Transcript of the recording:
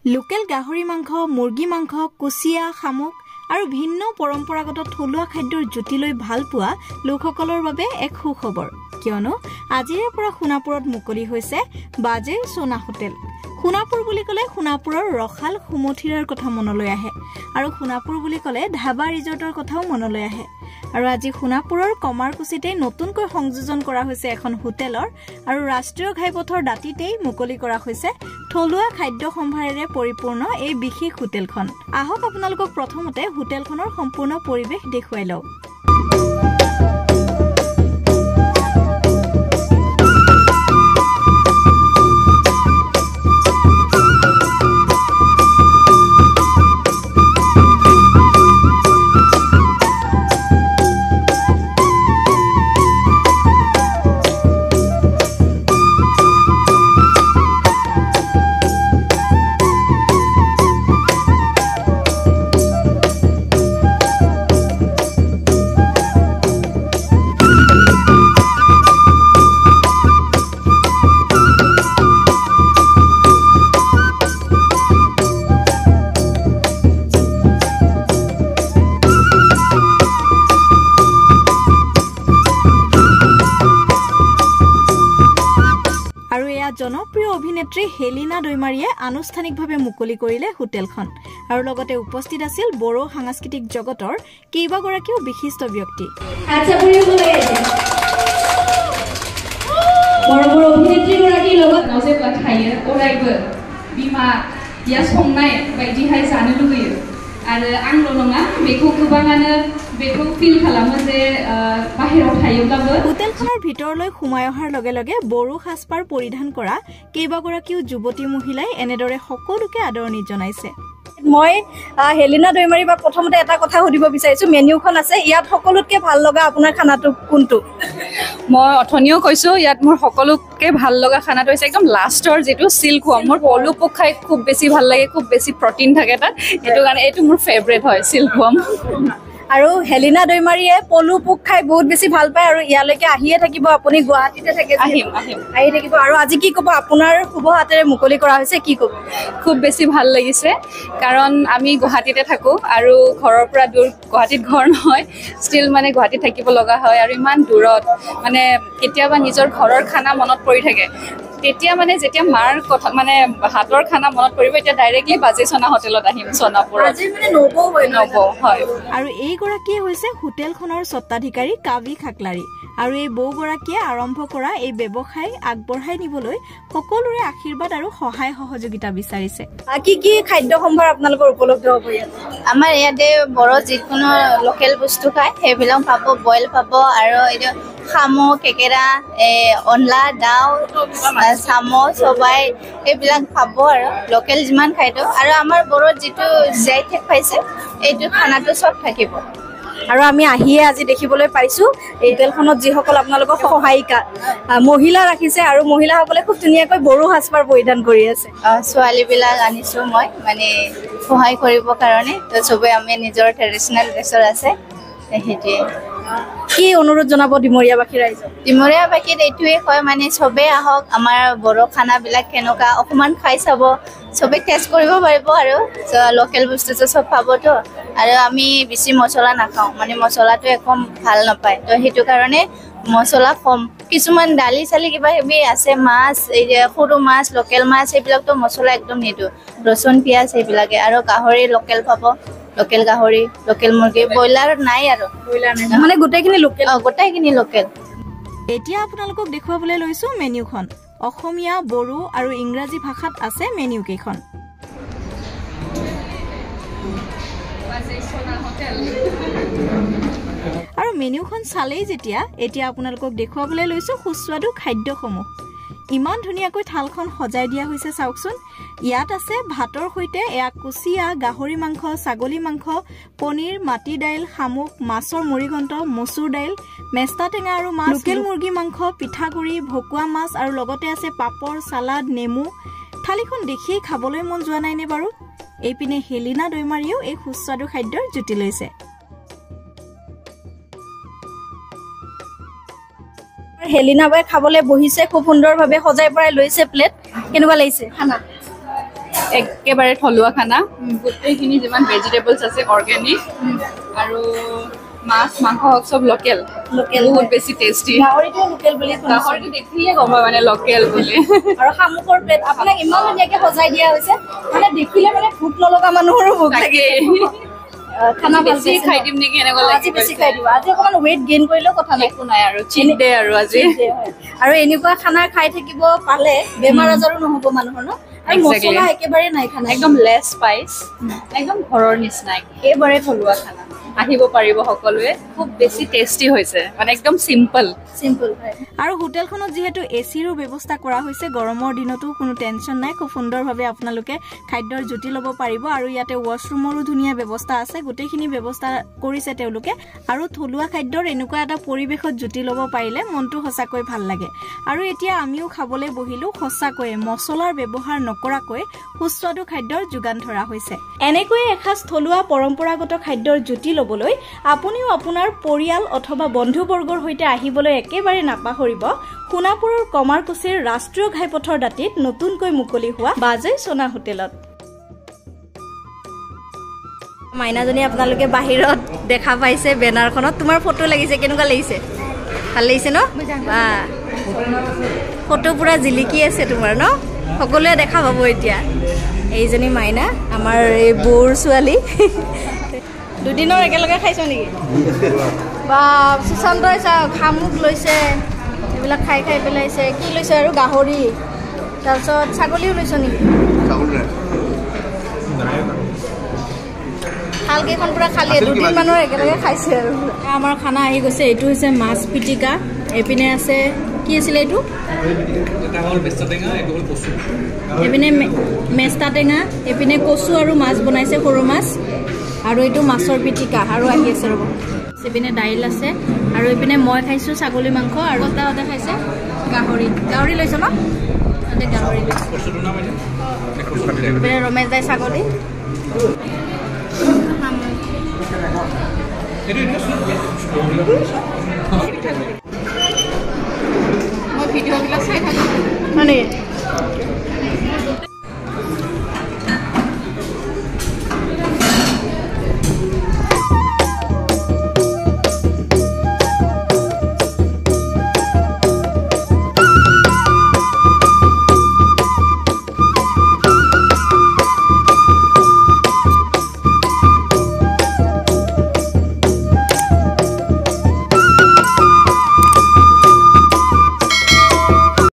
Local গাহৰি মাংস, মুৰ্গী মাংস, কুচিয়া, শামুক আৰু ভিন্ন পৰম্পৰাগত থলুৱা খাদ্যৰ জুতি লৈ ভাল পোৱা লোকসকলৰ বাবে এক সুখবৰ, কিয়নো আজিৰে পৰা সোণাপুৰত মুকলি হৈছে বাজে সোনা হোটেল। সোণাপুৰ বুলি ক'লে সোণাপুৰৰ ৰখাল সুমথিৰাৰ কথা মনলৈ আহে আৰু সোণাপুৰ বুলি ক'লে ধাবা ৰিজৰ্টৰ কথাও মনলৈ আহে। আৰু আজি সোণাপুৰৰ কমাৰকুছিতে নতুনকৈ সংযোজন কৰা হৈছে এখন হোটেলৰ আৰু ৰাষ্ট্ৰীয় ঘাইপথৰ দাঁতিতেই মুকলি কৰা হৈছে থলুৱা খাদ্য সম্ভাৰেৰে পৰিপূৰ্ণ এই বিশেষ হোটেলখন। আহক আপোনালোকক প্ৰথমতে হোটেলখনৰ সম্পূৰ্ণ পৰিৱেশ দেখুৱাই লওঁ। জনপ্ৰিয় অভিনেত্ৰী হেলিনা দৈমাৰীয়ে আনুষ্ঠানিকভাৱে মুকলি কৰিলে হোটেলখন আৰু লগতে উপস্থিত আছিল বড়ো সাংস্কৃতিক জগতৰ কেইবাগৰাকীও বিশিষ্ট ব্যক্তি। বড়ো অভিনেত্ৰীগৰাকীৰ লগত নজেবা খায়ে অৰাইবো বিমা ইয়া संनाय बायदिहाय जानो लुगैयो आरो आंल' नङा बेखौ गोबाङानो बेखौ ফিল খালামो যে বাহিৰত থাইयोब्लाबो হোটেলখনৰ ভিতৰলৈ সোমাই অহাৰ লগে লগে বড়ো সাজপাৰ পৰিধান কৰা কেইবাগৰাকীও যুৱতী মহিলাই এনেদৰে সকলোকে আদৰণি জনাইছে। মই হেলিনা দৈমাৰী বা প্ৰথমতে এটা কথা সুধিব বিচাৰিছো, মেনুখন আছে ইয়াত সকলোতকৈ ভাল লগা আপোনাৰ খানাটো কোনটো? মই অথনিও কৈছো ইয়াত মোৰ সকলোকে ভাল লগা খানাটো হৈছে একদম লাষ্টৰ যেটো সিল্ক ওয়াম। মোৰ পলু পোক খাই খুব বেছি ভাল লাগে, খুব বেছি প্ৰটিন থাকে তাত, এটো কাৰণে এটো মোৰ ফেভাৰিট হয় সিল্ক ওয়াম। আৰু হেলিনা দৈমাৰীয়ে পলু পোক খাই বহুত বেছি ভাল পায় আৰু ইয়ালৈকে আহিয়ে থাকিব, আপুনি গুৱাহাটীতে থাকে, আহি থাকিব। আৰু আজি কি ক'ব, আপোনাৰ শুভ হাতেৰে মুকলি কৰা হৈছে, কি ক'ব? খুব বেছি ভাল লাগিছে কাৰণ আমি গুৱাহাটীতে থাকো আৰু ঘৰৰ পৰা দূৰ, গুৱাহাটীত ঘৰ নহয়, ষ্টিল মানে গুৱাহাটীত থাকিব লগা হয় আৰু ইমান দূৰত মানে কেতিয়াবা নিজৰ ঘৰৰ খানা মনত পৰি থাকে। তেতিয়া মানে যেতিয়া মাৰ কথা মানে হাতৰ খানা মনত পৰিব, এতিয়া ডাইৰেক্টলি বাজে সোনা হোটেলত আহিম সোনাপুৰত। আজি মানে নবৌ হয়। আৰু এইগৰাকীয়ে হৈছে হোটেলখনৰ স্বত্বাধিকাৰী কাবি খাকলাৰী আৰু এই বৌগৰাকীয়ে আৰম্ভ কৰা এই ব্যৱসায় আগবঢ়াই নিবলৈ সকলোৰে আশীৰ্বাদ আৰু সহায় সহযোগিতা বিচাৰিছে। কি কি খাদ্য সম্ভাৰ আপোনালোকৰ উপলব্ধ হ'ব ইয়াত? আমাৰ ইয়াতে বড়ো যিকোনো লোকেল বস্তু খায় সেইবিলাক পাব, বইল পাব আৰু এইটো শামুক, কেকেৰা, অনলা, দাও, চামো, সবাই এইবিলাক পাব আৰু লোকেল যিমান খাইতো। আৰু আমাৰ বড়োত যিটো জাই ঠেক পাইছে এইটো খানাটো চব থাকিব। আৰু আমি আহিয়ে আজি দেখিবলৈ পাইছো এই হোটেলখনত যিসকল আপোনালোকৰ সহায়িকা মহিলা ৰাখিছে আৰু মহিলাসকলে খুব ধুনীয়াকৈ বড়ো সাজপাৰ পৰিধান কৰি আছে। ছোৱালীবিলাক আনিছো মই মানে সহায় কৰিবৰ কাৰণে, তো চবে আমি নিজৰ ট্ৰেডিশ্যনেল ড্ৰেছৰ আছে সেইটোৱে। কি অনুৰোধ জনাব ডিমৰীয়াবাসী ৰাইজক? ডিমৰীয়াবাসীত এইটোৱে কয় মানে চবেই আহক, আমাৰ বড়ো খানাবিলাক কেনেকুৱা অকণমান খাই চাব, চবে টেষ্ট কৰিব পাৰিব আৰু লোকেল বস্তুটো চব পাবতো। আৰু আমি বেছি মছলা নাখাওঁ, মানে মছলাটো একদম ভাল নাপায়, তো সেইটো কাৰণে মছলা কম। কিছুমান দালি চালি কিবা কিবি আছে, মাছ, এই যে সৰু মাছ, লোকেল মাছ, সেইবিলাকতো মছলা একদম নিদিওঁ, ৰচুন পিঁয়াজ সেইবিলাকে। আৰু গাহৰি লোকেল পাব, লোকেল গাহৰি, লোকেল মুৰ্গী, ব্ৰইলাৰ নাই আৰু মানে গোটেইখিনি লোকেল। গোটেইখিনি লোকেল। এতিয়া আপোনালোকক দেখুৱাবলৈ লৈছো মেনুখন। অসমীয়া, বড়ো আৰু ইংৰাজী ভাষাত আছে মেনু কেইখন। আৰু মেনুখন চালেই যেতিয়া এতিয়া আপোনালোকক দেখুৱাবলৈ লৈছো সুস্বাদু খাদ্যসমূহ। ইমান ধুনীয়াকৈ থালখন সজাই দিয়া হৈছে চাওকচোন। ইয়াত আছে ভাতৰ সৈতে এয়া কুচিয়া, গাহৰি মাংস, ছাগলী মাংস, পনীৰ, মাটি দাইল, শামুক, মাছৰ মুৰিঘণ্ট, মচুৰ দাইল, মেষ্টা টেঙা আৰু মাছ, লোকেল মুৰ্গী মাংস, পিঠাগুৰি, ভকুৱা মাছ আৰু লগতে আছে পাপৰ, চালাড, নেমু। থালিখন দেখিয়েই খাবলৈ মন যোৱা নাইনে বাৰু? এইপিনে হেলিনা দৈমাৰীয়েও এই সুস্বাদু খাদ্যৰ জুতি লৈছে। হেলিনা বাই খাবলৈ বহিছে, খুব সুন্দৰভাৱে সজাই পৰাই লৈছে প্লেট। কেনেকুৱা লাগিছে খানা? একেবাৰে থলুৱা খানা গোটেইখিনি যিমান ভেজিটেবলছ আছে অৰ্গেনিক আৰু মাছ মাংস চব লোকেল বহুত বেছি টেষ্টি গাহৰিটো লোকেল বুলি গাহৰিটো দেখিলে গম পায় মানে লোকেল বুলি আৰু শামুকৰ প্লেট আপোনাক ইমান ধুনীয়াকে সজাই দিয়া হৈছে মানে দেখিলে মানে ভোক নলগা মানুহৰো ভোক লাগে খানা বেছি খাই দিম নেকি এনেকুৱা আজি বেছি খাই দিব আজি অকমান ৱেইট গেইন কৰিলেও কথা নাই একো নাই আৰু চিট ডে আৰু আজি আৰু এনেকুৱা খানা খাই থাকিব পালে বেমাৰ আজাৰো নহ'ব মানুহৰ ন আৰু মছলা একেবাৰে নাই খানা একদম লেছ স্পাইচ একদম ঘৰৰ নিচিনা একেবাৰে থলুৱা খানা আহিব পাৰিব সকলোৱে খুব বেছি টেষ্টি হৈছে মানে একদম সিম্পল আৰু হোটেলখনত যিহেতু এচিৰো ব্যৱস্থা কৰা হৈছে গৰমৰ দিনতো কোনো টেনচন নাই খুব সুন্দৰভাৱে আপোনালোকে খাদ্যৰ জুতি ল'ব পাৰিব আৰু ইয়াতে ৱাশৰুমৰো ধুনীয়া ব্যৱস্থা আছে গোটেইখিনি ব্যৱস্থা কৰিছে তেওঁলোকে আৰু থলুৱা খাদ্যৰ এনেকুৱা এটা পৰিৱেশত জুতি ল'ব পাৰিলে মনটো সঁচাকৈ ভাল লাগে আৰু এতিয়া আমিও খাবলৈ বহিলো সঁচাকৈ মছলাৰ ব্যৱহাৰ নকৰাকৈ সুস্বাদু খাদ্যৰ যোগান ধৰা হৈছে এনেকৈ এসাঁজ থলুৱা পৰম্পৰাগত খাদ্যৰ জুতি ল'বলৈ আপুনিও আপোনাৰ পৰিয়াল অথবা বন্ধুবৰ্গৰ সৈতে আহিবলৈ একেবাৰে নাপাহৰিব সোণাপুৰৰ কমাৰকুছিৰ ৰাষ্ট্ৰীয় ঘাইপথৰ দাঁতিত নতুনকৈ মুকলি হোৱা বাজৈ সোনা হোটেলত মাইনাজনী আপোনালোকে বাহিৰত দেখা পাইছে বেনাৰখনত তোমাৰ ফটো লাগিছে কেনেকুৱা লাগিছে ভাল লাগিছে ন ফটো পুৰা জিলিকি আছে তোমাৰ ন সকলোৱে দেখা পাব এতিয়া এইজনী মাইনা আমাৰ এই বৌৰ ছোৱালী দুদিনৰ একেলগে খাইছো নেকি বা সুশান্তই চাওক শামুক লৈছে এইবিলাক খাই খাই পেলাইছে কি লৈছে আৰু গাহৰি তাৰপিছত ছাগলীও লৈছ নেকি শালকেইখন পুৰা খালী দুদিন মানৰ একেলগে খাইছে আৰু আমাৰ খানা আহি গৈছে এইটো হৈছে মাছ পিটিকা এইপিনে আছে কি আছিলে এইটো এইপিনে মেষ্টা টেঙা এইপিনে কচু আৰু মাছ বনাইছে সৰু মাছ আৰু এইটো মাছৰ পিটিকা আৰু আহি আছে ৰ'ব এইপিনে দাইল আছে আৰু এইপিনে মই খাইছোঁ ছাগলী মাংস আৰু তাহঁতে খাইছে গাহৰি লৈছ ন তাতে গাহৰি লৈছে এইপিনে ৰমেশ দাই ছাগলী মই ভিডিঅ'বিলাক চাই থাকোঁ